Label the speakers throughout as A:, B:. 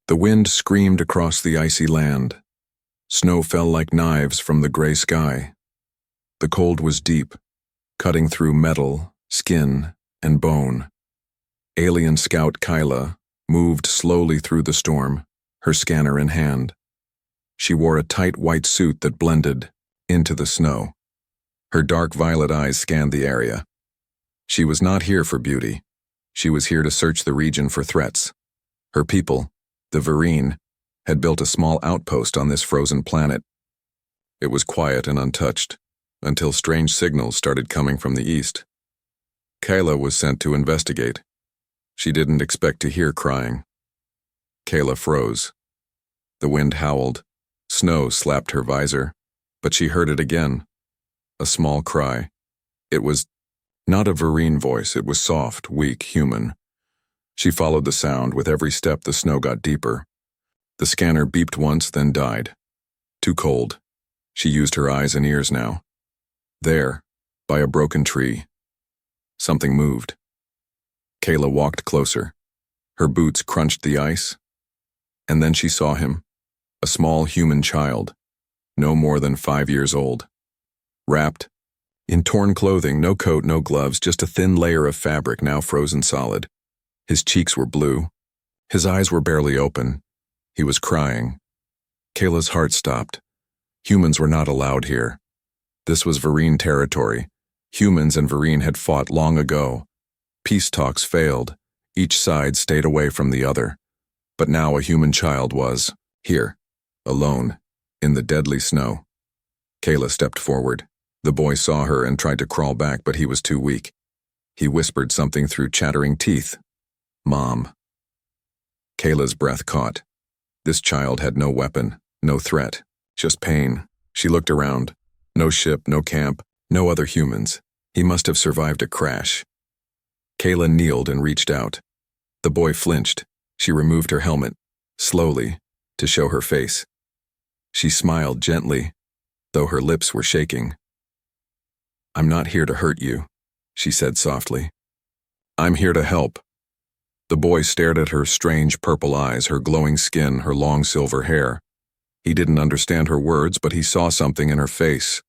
A: The wind screamed across the icy land. Snow fell like knives from the gray sky. The cold was deep, cutting through metal, skin, and bone. Alien scout Kaela moved slowly through the storm, her scanner in hand. She wore a tight white suit that blended into the snow. Her dark violet eyes scanned the area. She was not here for beauty. She was here to search the region for threats. Her people, the Vireen, had built a small outpost on this frozen planet. It was quiet and untouched, until strange signals started coming from the east. Kaela was sent to investigate. She didn't expect to hear crying. Kaela froze. The wind howled. Snow slapped her visor, but she heard it again. A small cry. It was not a Vireen voice, it was soft, weak, human. She followed the sound. With every step, the snow got deeper. The scanner beeped once, then died. Too cold. She used her eyes and ears now. There, by a broken tree, something moved. Kaela walked closer. Her boots crunched the ice. And then she saw him, a small human child, no more than 5 years old. Wrapped in torn clothing, no coat, no gloves, just a thin layer of fabric now frozen solid. His cheeks were blue. His eyes were barely open. He was crying. Kaela's heart stopped. Humans were not allowed here. This was Vireen territory. Humans and Vireen had fought long ago. Peace talks failed. Each side stayed away from the other. But now a human child was here, alone, in the deadly snow. Kaela stepped forward. The boy saw her and tried to crawl back, but he was too weak. He whispered something through chattering teeth. Mom. Kaela's breath caught. This child had no weapon, no threat, just pain. She looked around. No ship, no camp, no other humans. He must have survived a crash. Kaela kneeled and reached out. The boy flinched. She removed her helmet, slowly, to show her face. She smiled gently, though her lips were shaking. I'm not here to hurt you, she said softly. I'm here to help. The boy stared at her strange purple eyes, her glowing skin, her long silver hair. He didn't understand her words, but he saw something in her face.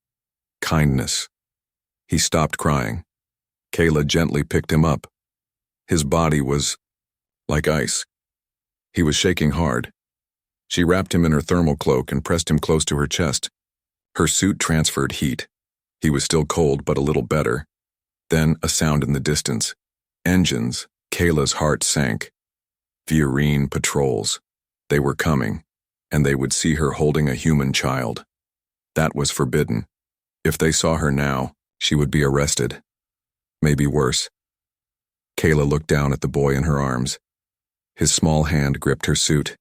A: Kindness. He stopped crying. Kaela gently picked him up. His body was like ice. He was shaking hard. She wrapped him in her thermal cloak and pressed him close to her chest. Her suit transferred heat. He was still cold, but a little better. Then a sound in the distance. Engines. Kaela's heart sank. Vireen patrols. They were coming, and they would see her holding a human child. That was forbidden. If they saw her now, she would be arrested. Maybe worse. Kaela looked down at the boy in her arms. His small hand gripped her suit.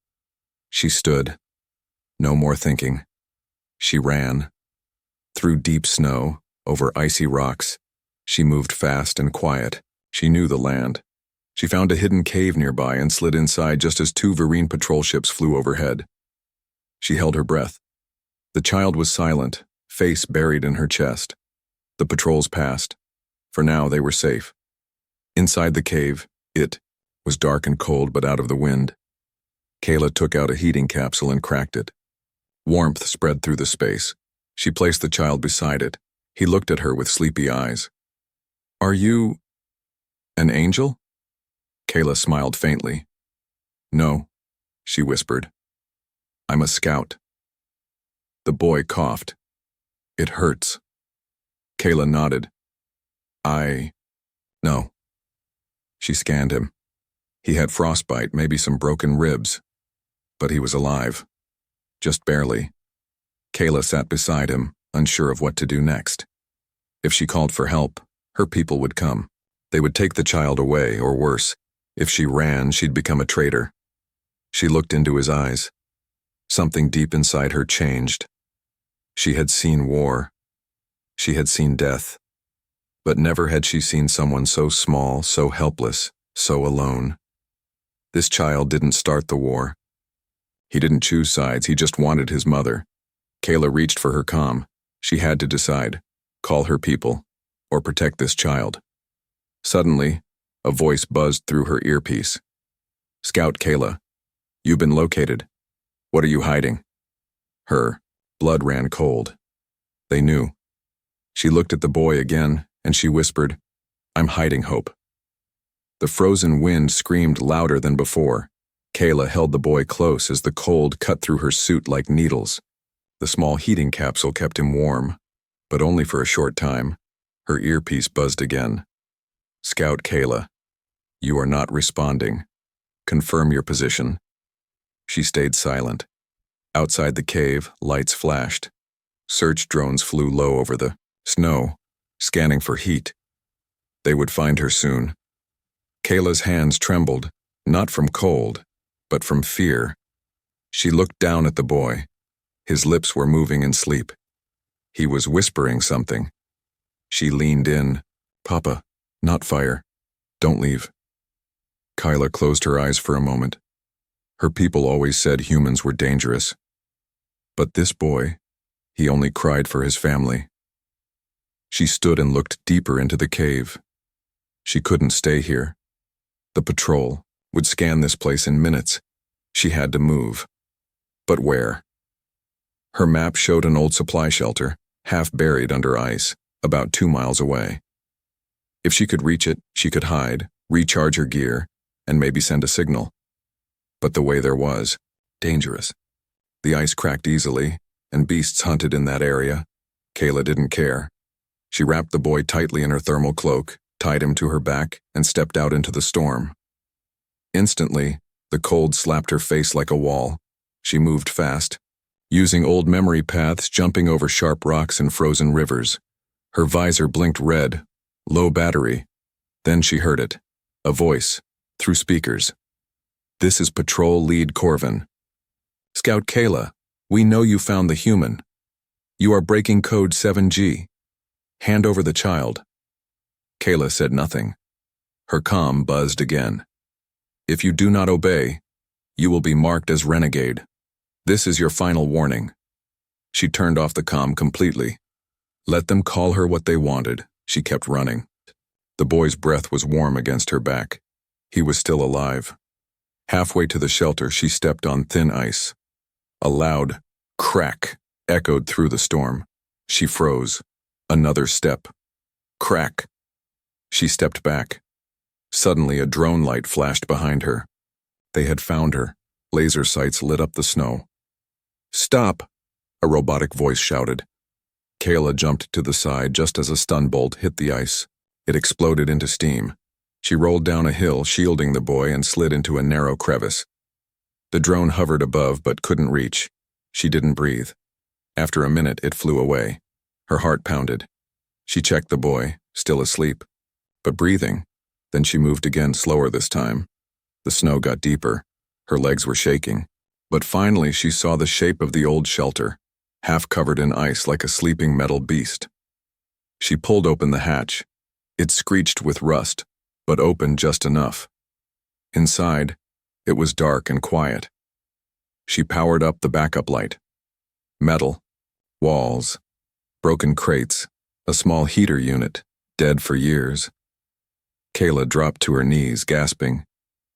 A: She stood. No more thinking. She ran. Through deep snow, over icy rocks. She moved fast and quiet. She knew the land. She found a hidden cave nearby and slid inside just as 2 Vireen patrol ships flew overhead. She held her breath. The child was silent, face buried in her chest. The patrols passed. For now, they were safe. Inside the cave, it was dark and cold but out of the wind. Kaela took out a heating capsule and cracked it. Warmth spread through the space. She placed the child beside it. He looked at her with sleepy eyes. Are you an angel? Kaela smiled faintly. No, she whispered. I'm a scout. The boy coughed. It hurts. Kaela nodded. No. She scanned him. He had frostbite, maybe some broken ribs. But he was alive. Just barely. Kaela sat beside him, unsure of what to do next. If she called for help, her people would come. They would take the child away, or worse. If she ran, she'd become a traitor. She looked into his eyes. Something deep inside her changed. She had seen war. She had seen death. But never had she seen someone so small, so helpless, so alone. This child didn't start the war. He didn't choose sides, he just wanted his mother. Kaela reached for her comm. She had to decide. Call her people, or protect this child. Suddenly, a voice buzzed through her earpiece. Scout Kaela, You've been located. What are you hiding? Her blood ran cold. They knew. She looked at the boy again, and she whispered, I'm hiding hope. The frozen wind screamed louder than before. Kaela held the boy close as the cold cut through her suit like needles. The small heating capsule kept him warm, but only for a short time. Her earpiece buzzed again. Scout Kaela, you are not responding. Confirm your position. She stayed silent. Outside the cave, lights flashed. Search drones flew low over the snow, scanning for heat. They would find her soon. Kaela's hands trembled, not from cold, but from fear. She looked down at the boy. His lips were moving in sleep. He was whispering something. She leaned in. Papa, not fire. Don't leave. Kaela closed her eyes for a moment. Her people always said humans were dangerous. But this boy, he only cried for his family. She stood and looked deeper into the cave. She couldn't stay here. The patrol would scan this place in minutes. She had to move. But where? Her map showed an old supply shelter, half buried under ice, about 2 miles away. If she could reach it, she could hide, recharge her gear, and maybe send a signal. But the way there was, dangerous. The ice cracked easily, and beasts hunted in that area. Kaela didn't care. She wrapped the boy tightly in her thermal cloak, tied him to her back, and stepped out into the storm. Instantly, the cold slapped her face like a wall. She moved fast, using old memory paths, jumping over sharp rocks and frozen rivers. Her visor blinked red, low battery. Then she heard it, a voice, through speakers. This is Patrol Lead Corvin. Scout Kaela, we know you found the human. You are breaking code 7G. Hand over the child. Kaela said nothing. Her comm buzzed again. If you do not obey, you will be marked as renegade. This is your final warning. She turned off the comm completely. Let them call her what they wanted. She kept running. The boy's breath was warm against her back. He was still alive. Halfway to the shelter, she stepped on thin ice. A loud crack echoed through the storm. She froze. Another step. Crack. She stepped back. Suddenly, a drone light flashed behind her. They had found her. Laser sights lit up the snow. Stop! A robotic voice shouted. Kaela jumped to the side just as a stun bolt hit the ice. It exploded into steam. She rolled down a hill, shielding the boy, and slid into a narrow crevice. The drone hovered above but couldn't reach. She didn't breathe. After a minute, it flew away. Her heart pounded. She checked the boy, still asleep, but breathing. Then she moved again, slower this time. The snow got deeper. Her legs were shaking. But finally she saw the shape of the old shelter, half covered in ice like a sleeping metal beast. She pulled open the hatch. It screeched with rust, but opened just enough. Inside, it was dark and quiet. She powered up the backup light. Metal, walls, broken crates, a small heater unit, dead for years. Kaela dropped to her knees, gasping.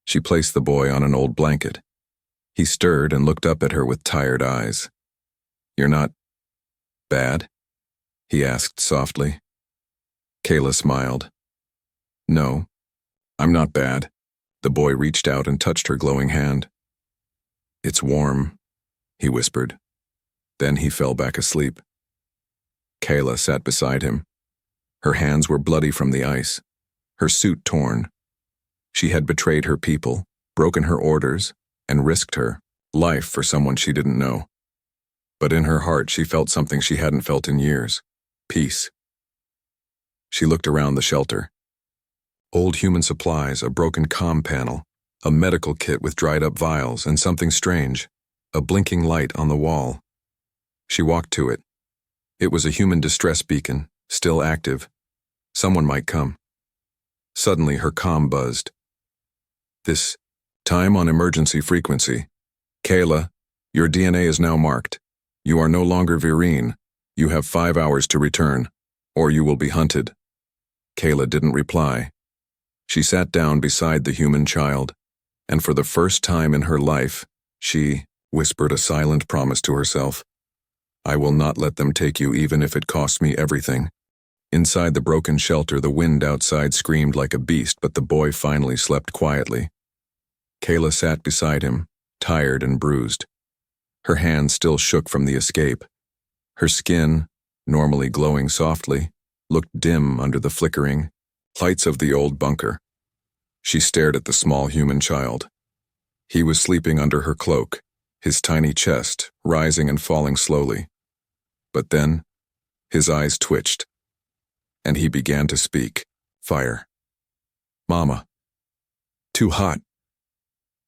A: She placed the boy on an old blanket. He stirred and looked up at her with tired eyes. You're not bad? He asked softly. Kaela smiled. No, I'm not bad. The boy reached out and touched her glowing hand. It's warm, he whispered. Then he fell back asleep. Kaela sat beside him. Her hands were bloody from the ice, her suit torn. She had betrayed her people, broken her orders, and risked her life for someone she didn't know. But in her heart she felt something she hadn't felt in years. Peace. She looked around the shelter. Old human supplies, a broken comm panel, a medical kit with dried-up vials, and something strange, a blinking light on the wall. She walked to it. It was a human distress beacon, still active. Someone might come. Suddenly her comm buzzed. This time on emergency frequency. Kaela, your DNA is now marked. You are no longer Vireen. You have 5 hours to return, or you will be hunted. Kaela didn't reply. She sat down beside the human child, and for the first time in her life, She whispered a silent promise to herself. I will not let them take you even if it costs me everything. Inside the broken shelter, the wind outside screamed like a beast, but the boy finally slept quietly. Kaela sat beside him, tired and bruised. Her hands still shook from the escape. Her skin, normally glowing softly, looked dim under the flickering lights of the old bunker. She stared at the small human child. He was sleeping under her cloak, his tiny chest rising and falling slowly. But then, his eyes twitched, and he began to speak. Fire. Mama. Too hot.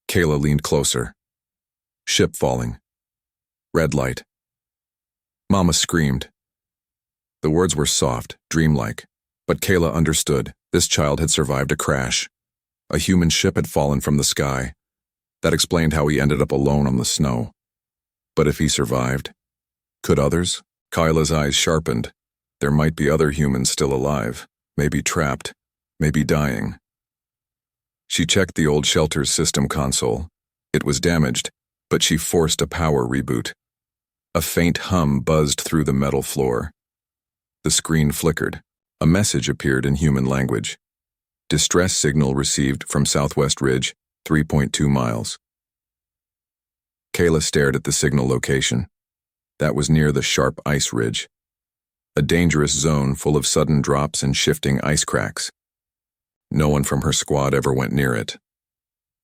A: Kaela leaned closer. Ship falling. Red light. Mama screamed. The words were soft, dreamlike, but Kaela understood. This child had survived a crash. A human ship had fallen from the sky. That explained how he ended up alone on the snow. But if he survived, could others? Kaela's eyes sharpened. There might be other humans still alive, maybe trapped, maybe dying. She checked the old shelter's system console. It was damaged, but she forced a power reboot. A faint hum buzzed through the metal floor. The screen flickered. A message appeared in human language. Distress signal received from Southwest Ridge, 3.2 miles. Kaela stared at the signal location. That was near the sharp ice ridge. A dangerous zone full of sudden drops and shifting ice cracks. No one from her squad ever went near it.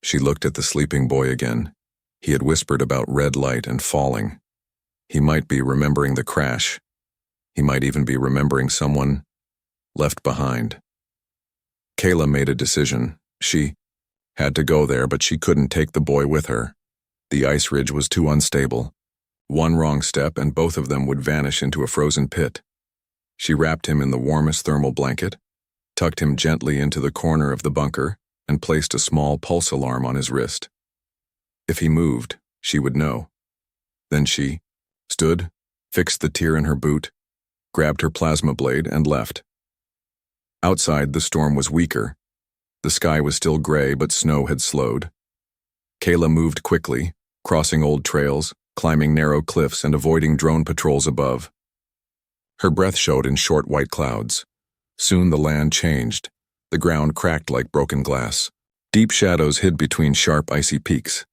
A: She looked at the sleeping boy again. He had whispered about red light and falling. He might be remembering the crash. He might even be remembering someone left behind. Kaela made a decision. She had to go there, but she couldn't take the boy with her. The ice ridge was too unstable. One wrong step and both of them would vanish into a frozen pit. She wrapped him in the warmest thermal blanket, tucked him gently into the corner of the bunker, and placed a small pulse alarm on his wrist. If he moved, she would know. Then she stood, fixed the tear in her boot, grabbed her plasma blade, and left. Outside, the storm was weaker. The sky was still gray, but snow had slowed. Kaela moved quickly, crossing old trails, climbing narrow cliffs, and avoiding drone patrols above. Her breath showed in short white clouds. Soon the land changed. The ground cracked like broken glass. Deep shadows hid between sharp icy peaks.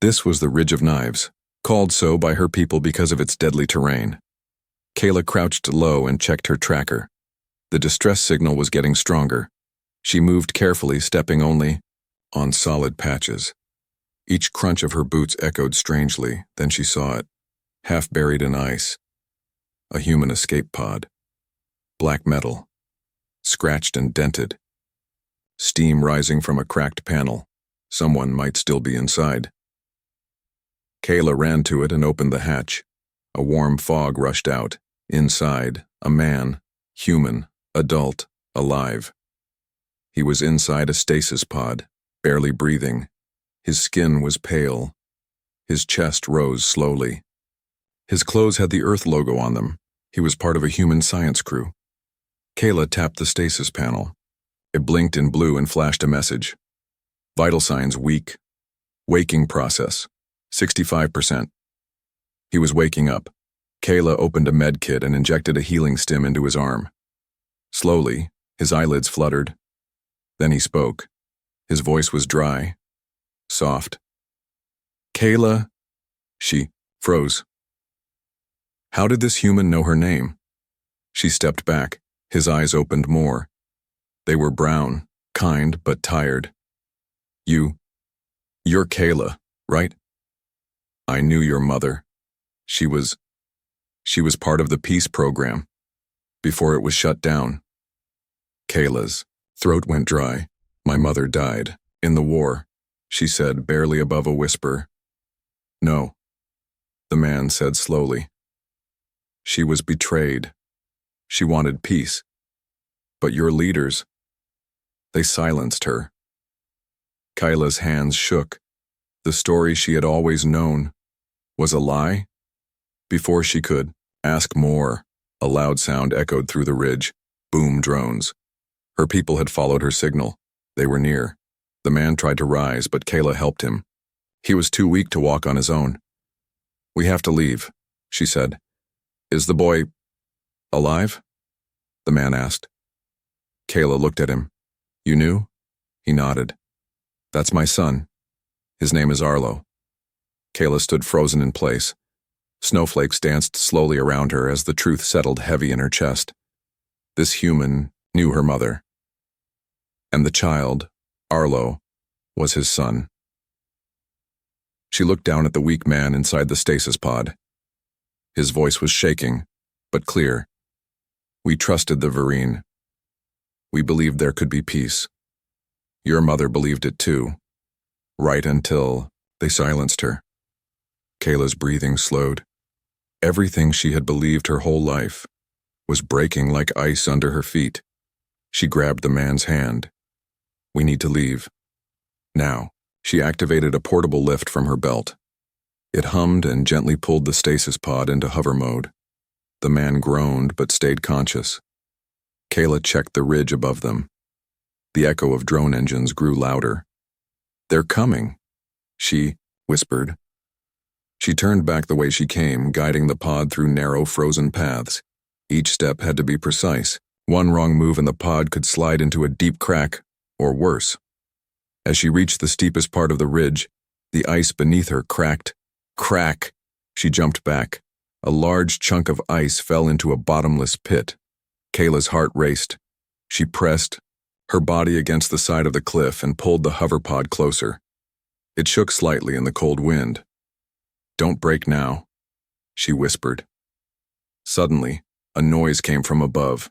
A: This was the Ridge of Knives, called so by her people because of its deadly terrain. Kaela crouched low and checked her tracker. The distress signal was getting stronger. She moved carefully, stepping only on solid patches. Each crunch of her boots echoed strangely. Then she saw it, half buried in ice. A human escape pod. Black metal. Scratched and dented. Steam rising from a cracked panel. Someone might still be inside. Kaela ran to it and opened the hatch. A warm fog rushed out. Inside, a man, human, adult, alive. He was inside a stasis pod, barely breathing. His skin was pale. His chest rose slowly. His clothes had the Earth logo on them. He was part of a human science crew. Kaela tapped the stasis panel. It blinked in blue and flashed a message. Vital signs weak. Waking process, 65%. He was waking up. Kaela opened a med kit and injected a healing stim into his arm. Slowly, his eyelids fluttered. Then he spoke. His voice was dry, soft. Kaela. She froze. How did this human know her name? She stepped back. His eyes opened more. They were brown, kind but tired. You're Kaela, right? I knew your mother. She was part of the peace program, before it was shut down. Kaela's throat went dry. My mother died, in the war, she said, barely above a whisper. No, the man said slowly. She was betrayed. She wanted peace. But your leaders, they silenced her. Kaela's hands shook. The story she had always known was a lie? Before she could ask more, a loud sound echoed through the ridge. Boom drones. Her people had followed her signal. They were near. The man tried to rise, but Kaela helped him. He was too weak to walk on his own. "We have to leave," she said. "Is the boy alive?" the man asked. Kaela looked at him. "You knew?" He nodded. "That's my son. His name is Arlo." Kaela stood frozen in place. Snowflakes danced slowly around her as the truth settled heavy in her chest. This human knew her mother. And the child, Arlo, was his son. She looked down at the weak man inside the stasis pod. His voice was shaking, but clear. "We trusted the Vireen. We believed there could be peace. Your mother believed it too. Right until they silenced her." Kaela's breathing slowed. Everything she had believed her whole life was breaking like ice under her feet. She grabbed the man's hand. "We need to leave. Now." She activated a portable lift from her belt. It hummed and gently pulled the stasis pod into hover mode. The man groaned but stayed conscious. Kaela checked the ridge above them. The echo of drone engines grew louder. "They're coming," she whispered. She turned back the way she came, guiding the pod through narrow, frozen paths. Each step had to be precise. One wrong move and the pod could slide into a deep crack, or worse. As she reached the steepest part of the ridge, the ice beneath her cracked. Crack! She jumped back. A large chunk of ice fell into a bottomless pit. Kaela's heart raced. She pressed her body against the side of the cliff and pulled the hoverpod closer. It shook slightly in the cold wind. "Don't break now," she whispered. Suddenly, a noise came from above.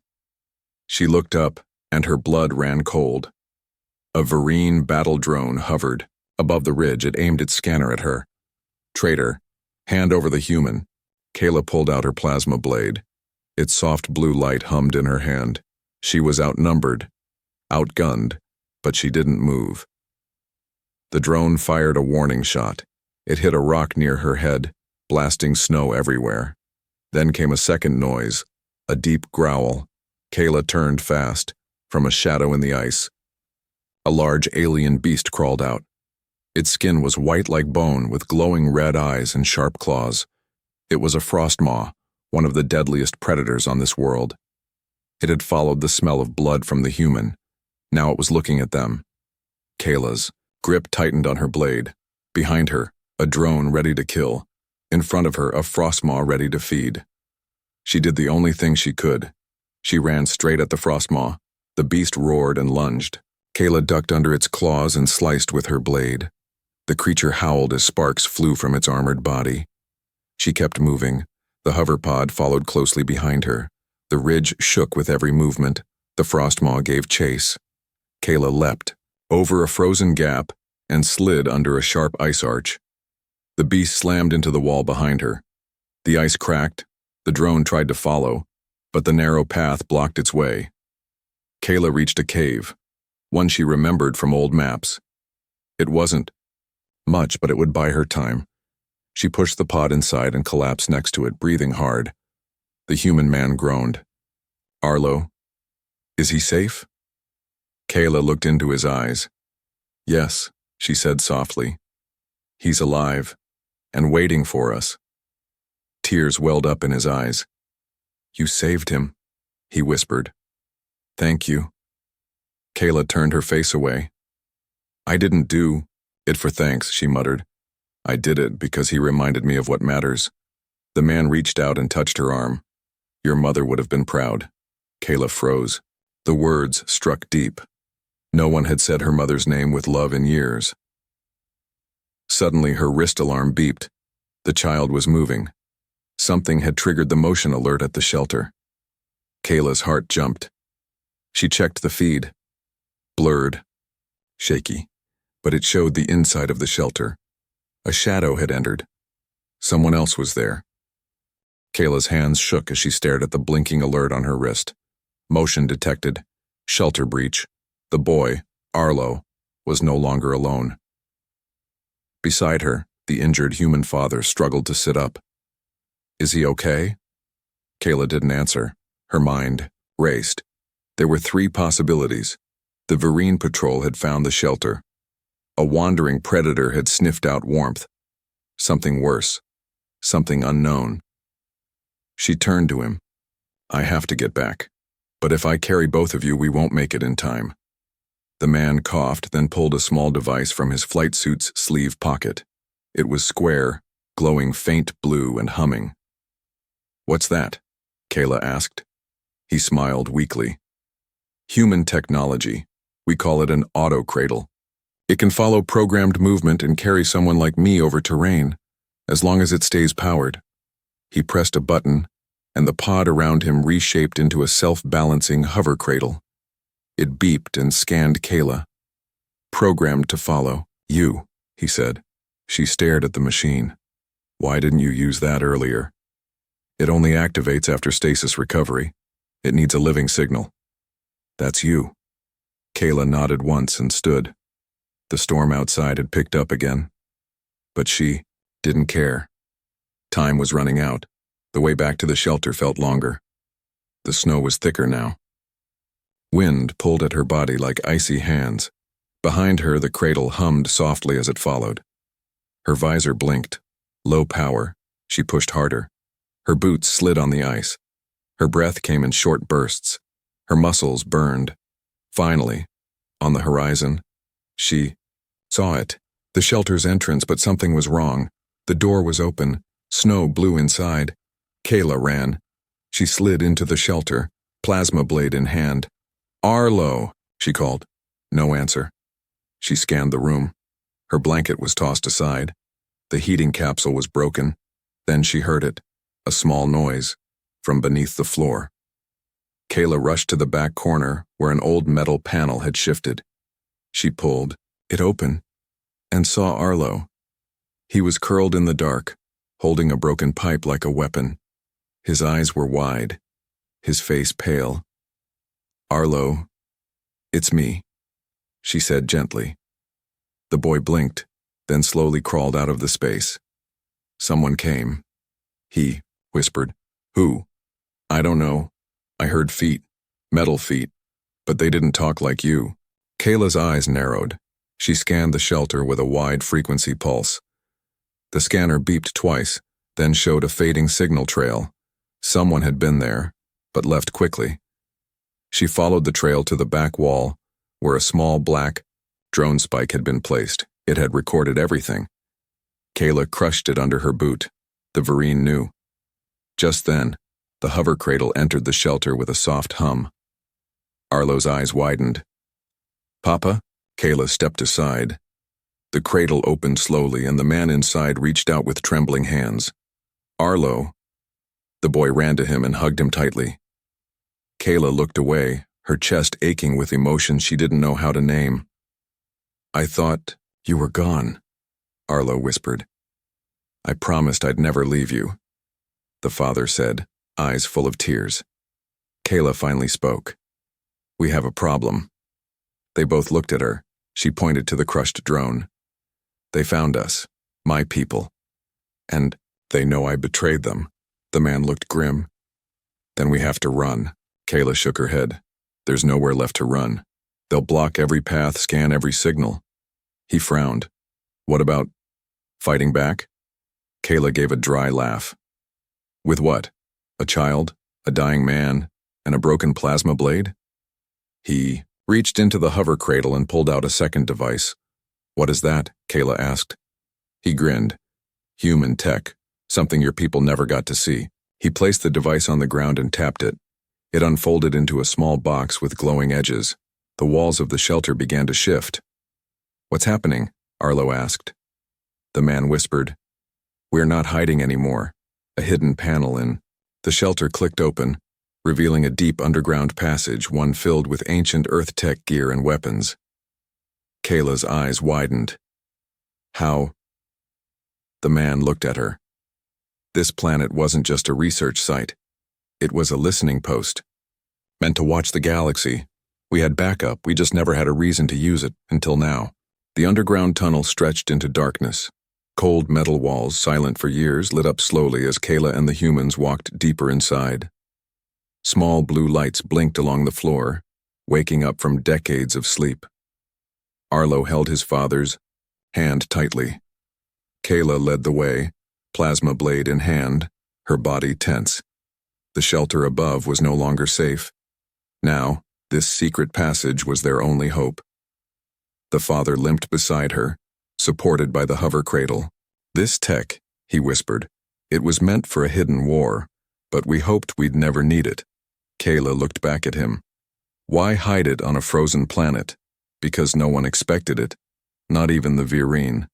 A: She looked up, and her blood ran cold. A Vireen battle drone hovered. Above the ridge, it aimed its scanner at her. "Traitor, hand over the human." Kaela pulled out her plasma blade. Its soft blue light hummed in her hand. She was outnumbered, outgunned, but she didn't move. The drone fired a warning shot. It hit a rock near her head, blasting snow everywhere. Then came a second noise, a deep growl. Kaela turned fast. From a shadow in the ice, a large alien beast crawled out. Its skin was white like bone, with glowing red eyes and sharp claws. It was a frostmaw, one of the deadliest predators on this world. It had followed the smell of blood from the human. Now it was looking at them. Kaela's grip tightened on her blade. Behind her, a drone ready to kill. In front of her, a frostmaw ready to feed. She did the only thing she could. She ran straight at the frostmaw. The beast roared and lunged. Kaela ducked under its claws and sliced with her blade. The creature howled as sparks flew from its armored body. She kept moving. The hoverpod followed closely behind her. The ridge shook with every movement. The frostmaw gave chase. Kaela leapt over a frozen gap and slid under a sharp ice arch. The beast slammed into the wall behind her. The ice cracked. The drone tried to follow, but the narrow path blocked its way. Kaela reached a cave, one she remembered from old maps. It wasn't much, but it would buy her time. She pushed the pod inside and collapsed next to it, breathing hard. The human man groaned. "Arlo, is he safe?" Kaela looked into his eyes. "Yes," she said softly. "He's alive, and waiting for us." Tears welled up in his eyes. "You saved him," he whispered. "Thank you." Kaela turned her face away. "I didn't do it for thanks," she muttered. "I did it because he reminded me of what matters." The man reached out and touched her arm. "Your mother would have been proud." Kaela froze. The words struck deep. No one had said her mother's name with love in years. Suddenly, her wrist alarm beeped. The child was moving. Something had triggered the motion alert at the shelter. Kaela's heart jumped. She checked the feed. Blurred, shaky, but it showed the inside of the shelter. A shadow had entered. Someone else was there. Kaela's hands shook as she stared at the blinking alert on her wrist. Motion detected. Shelter breach. The boy, Arlo, was no longer alone. Beside her, the injured human father struggled to sit up. "Is he okay?" Kaela didn't answer. Her mind raced. There were 3 possibilities. The Vireen patrol had found the shelter. A wandering predator had sniffed out warmth. Something worse. Something unknown. She turned to him. I have to get back. But if I carry both of you, we won't make it in time. The man coughed, then pulled a small device from his flight suit's sleeve pocket. It was square, glowing faint blue and humming. What's that? Kaela asked. He smiled weakly. Human technology. We call it an auto-cradle. It can follow programmed movement and carry someone like me over terrain, as long as it stays powered. He pressed a button, and the pod around him reshaped into a self-balancing hover cradle. It beeped and scanned Kaela. Programmed to follow. You, he said. She stared at the machine. Why didn't you use that earlier? It only activates after stasis recovery. It needs a living signal. That's you. Kaela nodded once and stood. The storm outside had picked up again. But she didn't care. Time was running out. The way back to the shelter felt longer. The snow was thicker now. Wind pulled at her body like icy hands. Behind her, the cradle hummed softly as it followed. Her visor blinked. Low power. She pushed harder. Her boots slid on the ice. Her breath came in short bursts. Her muscles burned. Finally, on the horizon, she saw it. The shelter's entrance, but something was wrong. The door was open. Snow blew inside. Kaela ran. She slid into the shelter, plasma blade in hand. Arlo, she called. No answer. She scanned the room. Her blanket was tossed aside. The heating capsule was broken. Then she heard it, a small noise, from beneath the floor. Kaela rushed to the back corner where an old metal panel had shifted. She pulled it open and saw Arlo. He was curled in the dark, holding a broken pipe like a weapon. His eyes were wide, his face pale. Arlo, it's me, she said gently. The boy blinked, then slowly crawled out of the space. Someone came. He whispered. Who? I don't know. I heard feet, metal feet, but they didn't talk like you. Kaela's eyes narrowed. She scanned the shelter with a wide frequency pulse. The scanner beeped twice, then showed a fading signal trail. Someone had been there, but left quickly. She followed the trail to the back wall, where a small black drone spike had been placed. It had recorded everything. Kaela crushed it under her boot. The Vireen knew. Just then, the hover cradle entered the shelter with a soft hum. Arlo's eyes widened. Papa? Kaela stepped aside. The cradle opened slowly, and the man inside reached out with trembling hands. Arlo. The boy ran to him and hugged him tightly. Kaela looked away, her chest aching with emotions she didn't know how to name. I thought you were gone, Arlo whispered. I promised I'd never leave you, the father said, eyes full of tears. Kaela finally spoke. We have a problem. They both looked at her. She pointed to the crushed drone. They found us, my people. And they know I betrayed them. The man looked grim. Then we have to run. Kaela shook her head. There's nowhere left to run. They'll block every path, scan every signal. He frowned. What about fighting back? Kaela gave a dry laugh. With what? A child, a dying man, and a broken plasma blade? He reached into the hover cradle and pulled out a second device. What is that? Kaela asked. He grinned. Human tech, something your people never got to see. He placed the device on the ground and tapped it. It unfolded into a small box with glowing edges. The walls of the shelter began to shift. What's happening? Arlo asked. The man whispered. We're not hiding anymore. A hidden panel in the shelter clicked open, revealing a deep underground passage, one filled with ancient Earth tech gear and weapons. Kaela's eyes widened. How? The man looked at her. This planet wasn't just a research site. It was a listening post. Meant to watch the galaxy. We had backup, we just never had a reason to use it, until now. The underground tunnel stretched into darkness. Cold metal walls, silent for years, lit up slowly as Kaela and the humans walked deeper inside. Small blue lights blinked along the floor, waking up from decades of sleep. Arlo held his father's, hand tightly. Kaela led the way, plasma blade in hand, her body tense. The shelter above was no longer safe. Now, this secret passage was their only hope. The father limped beside her, supported by the hover cradle. "This tech," he whispered, "it was meant for a hidden war, but we hoped we'd never need it." Kaela looked back at him. Why hide it on a frozen planet? Because no one expected it, not even the Vireen.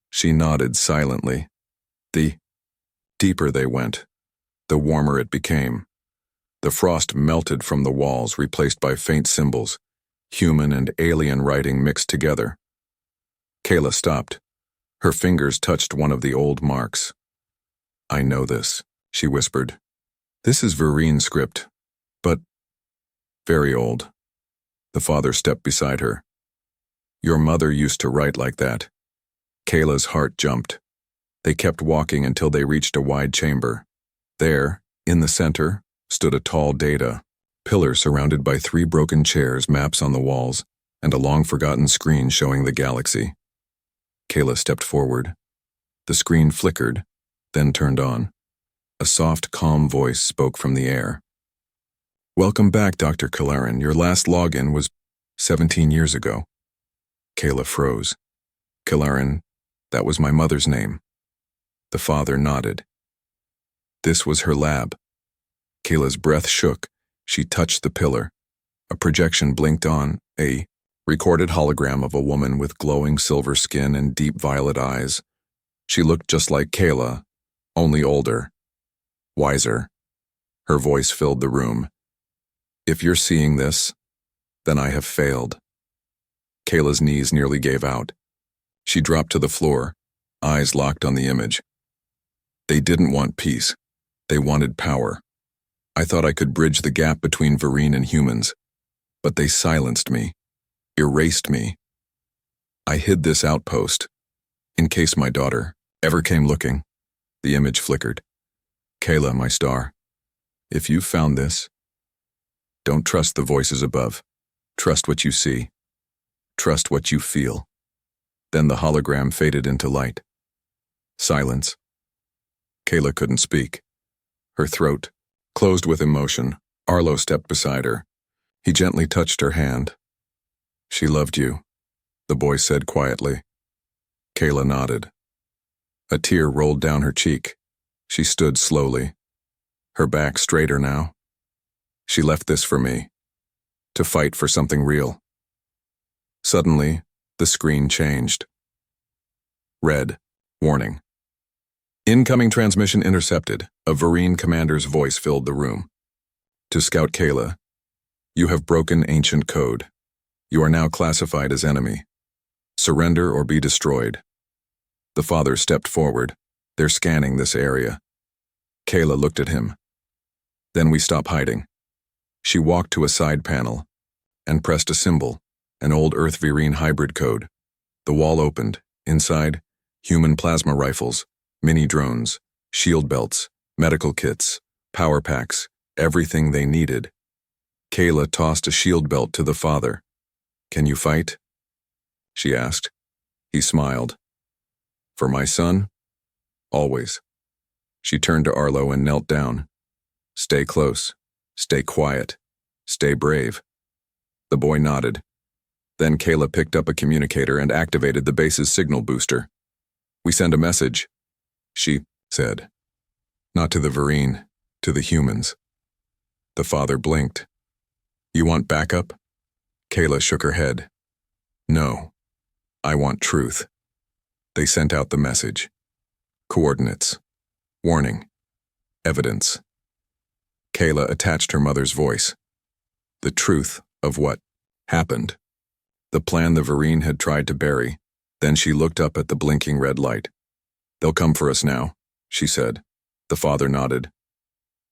A: She nodded silently. The deeper they went, the warmer it became. The frost melted from the walls, replaced by faint symbols, human and alien writing mixed together. Kaela stopped. Her fingers touched one of the old marks. "I know this," she whispered. "This is Vireen script, but very old." The father stepped beside her. "Your mother used to write like that." Kaela's heart jumped. They kept walking until they reached a wide chamber. There, in the center, stood a tall data, pillar surrounded by 3 broken chairs, maps on the walls, and a long-forgotten screen showing the galaxy. Kaela stepped forward. The screen flickered, then turned on. A soft, calm voice spoke from the air. "Welcome back, Dr. Kaela. Your last login was 17 years ago." Kaela froze. "Kaela, that was my mother's name." The father nodded. This was her lab. Kaela's breath shook. She touched the pillar. A projection blinked on, a recorded hologram of a woman with glowing silver skin and deep violet eyes. She looked just like Kaela, only older, wiser. Her voice filled the room. "If you're seeing this, then I have failed." Kaela's knees nearly gave out. She dropped to the floor, eyes locked on the image. They didn't want peace. They wanted power. I thought I could bridge the gap between Vireen and humans, but they silenced me, erased me. I hid this outpost, in case my daughter ever came looking. The image flickered. "Kaela, my star, if you found this, don't trust the voices above. Trust what you see. Trust what you feel." Then the hologram faded into light. Silence. Kaela couldn't speak. Her throat closed with emotion. Arlo stepped beside her. He gently touched her hand. "She loved you," the boy said quietly. Kaela nodded. A tear rolled down her cheek. She stood slowly, her back straighter now. "She left this for me, to fight for something real." Suddenly, the screen changed. Red. Warning. Incoming transmission intercepted. A Vireen commander's voice filled the room. To Scout Kaela, "You have broken ancient code. You are now classified as enemy. Surrender or be destroyed." The father stepped forward. "They're scanning this area." Kaela looked at him. "Then we stop hiding." She walked to a side panel and pressed a symbol, an old Earth Vireen hybrid code. The wall opened. Inside, human plasma rifles, mini drones, shield belts, medical kits, power packs, everything they needed. Kaela tossed a shield belt to the father. "Can you fight?" she asked. He smiled. "For my son? Always." She turned to Arlo and knelt down. "Stay close. Stay quiet. Stay brave." The boy nodded. Then Kaela picked up a communicator and activated the base's signal booster. "We send a message," she said. "Not to the Vireen, to the humans." The father blinked. "You want backup?" Kaela shook her head. "No, I want truth." They sent out the message. Coordinates. Warning. Evidence. Kaela attached her mother's voice. The truth of what happened. The plan the Vireen had tried to bury. Then she looked up at the blinking red light. "They'll come for us now," she said. The father nodded.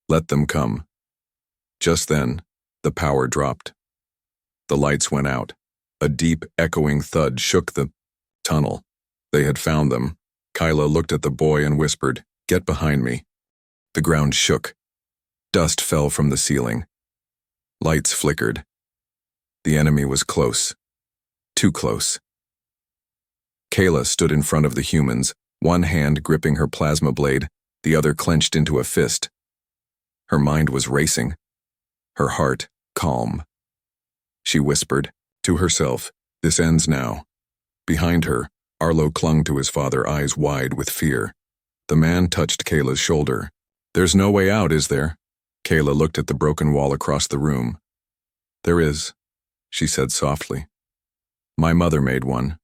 A: "Let them come." Just then, the power dropped. The lights went out. A deep, echoing thud shook the tunnel. They had found them. Kaela looked at the boy and whispered, "Get behind me." The ground shook. Dust fell from the ceiling. Lights flickered. The enemy was close. Too close. Kaela stood in front of the humans, one hand gripping her plasma blade, the other clenched into a fist. Her mind was racing, her heart calm. She whispered, to herself, "This ends now." Behind her, Arlo clung to his father, eyes wide with fear. The man touched Kaela's shoulder. "There's no way out, is there?" Kaela looked at the broken wall across the room. "There is," she said softly. "My mother made one."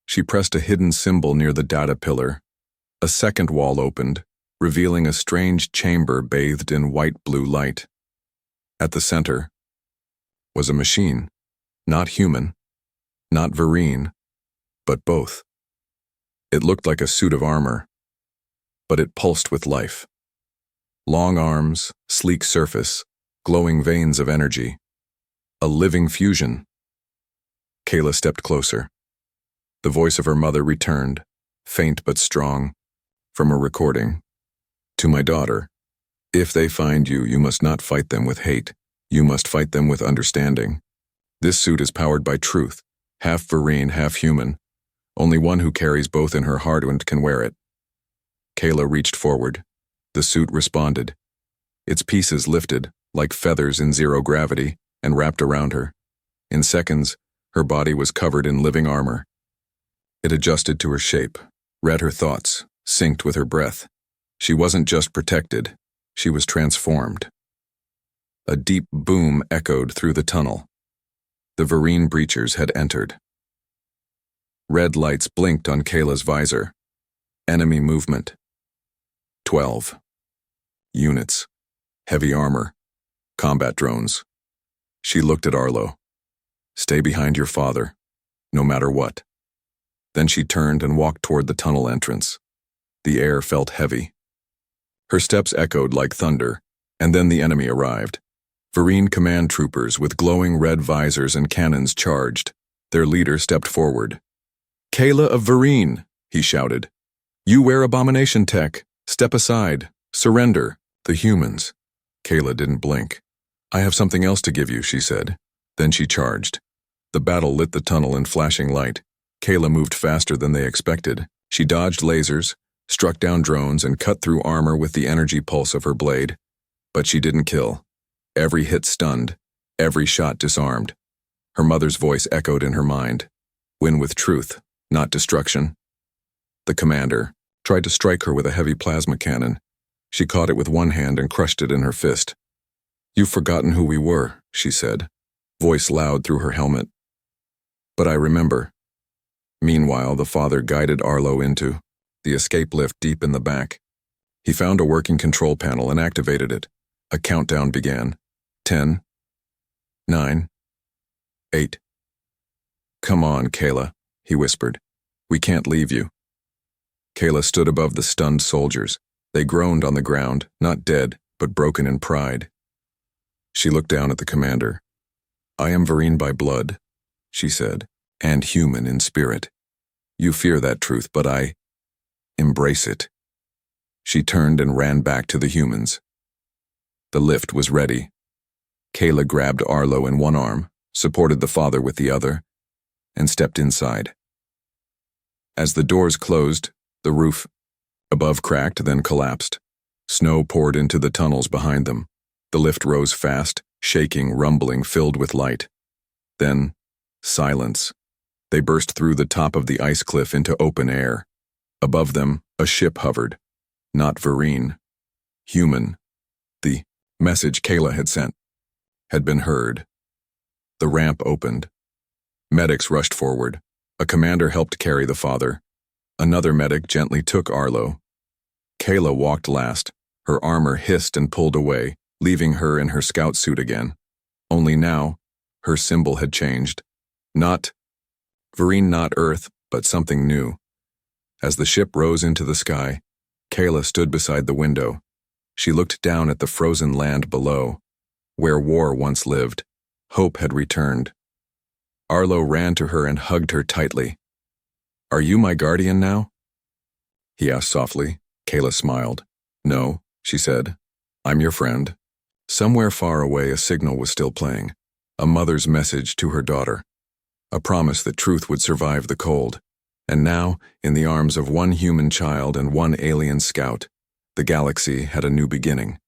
A: She pressed a hidden symbol near the data pillar. A second wall opened, revealing a strange chamber bathed in white-blue light. At the center was a machine, not human, not Vireen, but both. It looked like a suit of armor, but it pulsed with life. Long arms, sleek surface, glowing veins of energy. A living fusion. Kaela stepped closer. The voice of her mother returned, faint but strong, from a recording. "To my daughter, if they find you, you must not fight them with hate. You must fight them with understanding. This suit is powered by truth, half Vireen, half human. Only one who carries both in her heart and can wear it." Kaela reached forward. The suit responded. Its pieces lifted, like feathers in zero gravity, and wrapped around her. In seconds, her body was covered in living armor. It adjusted to her shape, read her thoughts, synced with her breath. She wasn't just protected, she was transformed. A deep boom echoed through the tunnel. The Vireen breachers had entered. Red lights blinked on Kaela's visor. Enemy movement. 12. Units. Heavy armor. Combat drones. She looked at Arlo. "Stay behind your father, no matter what." Then she turned and walked toward the tunnel entrance. The air felt heavy. Her steps echoed like thunder, and then the enemy arrived. Vireen command troopers with glowing red visors and cannons charged. Their leader stepped forward. "Kaela of Vireen," he shouted. "You wear abomination tech. Step aside. Surrender." The humans. Kaela didn't blink. "I have something else to give you," she said. Then she charged. The battle lit the tunnel in flashing light. Kaela moved faster than they expected. She dodged lasers, struck down drones, and cut through armor with the energy pulse of her blade. But she didn't kill. Every hit stunned, every shot disarmed. Her mother's voice echoed in her mind. Win with truth, not destruction. The commander tried to strike her with a heavy plasma cannon. She caught it with one hand and crushed it in her fist. "You've forgotten who we were," she said, voice loud through her helmet. "But I remember." Meanwhile, the father guided Arlo into the escape lift deep in the back. He found a working control panel and activated it. A countdown began. 10, 9, 8. "Come on, Kaela," he whispered. "We can't leave you." Kaela stood above the stunned soldiers. They groaned on the ground, not dead, but broken in pride. She looked down at the commander. "I am Vireen by blood," she said, "and human in spirit. You fear that truth, but I embrace it." She turned and ran back to the humans. The lift was ready. Kaela grabbed Arlo in one arm, supported the father with the other, and stepped inside. As the doors closed, the roof above cracked, then collapsed. Snow poured into the tunnels behind them. The lift rose fast, shaking, rumbling, filled with light. Then, silence. They burst through the top of the ice cliff into open air. Above them, a ship hovered. Not Vireen. Human. The message Kaela had sent had been heard. The ramp opened. Medics rushed forward. A commander helped carry the father. Another medic gently took Arlo. Kaela walked last. Her armor hissed and pulled away, leaving her in her scout suit again. Only now, her symbol had changed. Not Vireen, not Earth, but something new. As the ship rose into the sky, Kaela stood beside the window. She looked down at the frozen land below. Where war once lived, hope had returned. Arlo ran to her and hugged her tightly. "Are you my guardian now?" he asked softly. Kaela smiled. "No," she said. "I'm your friend." Somewhere far away, a signal was still playing. A mother's message to her daughter. A promise that truth would survive the cold. And now, in the arms of one human child and one alien scout, the galaxy had a new beginning.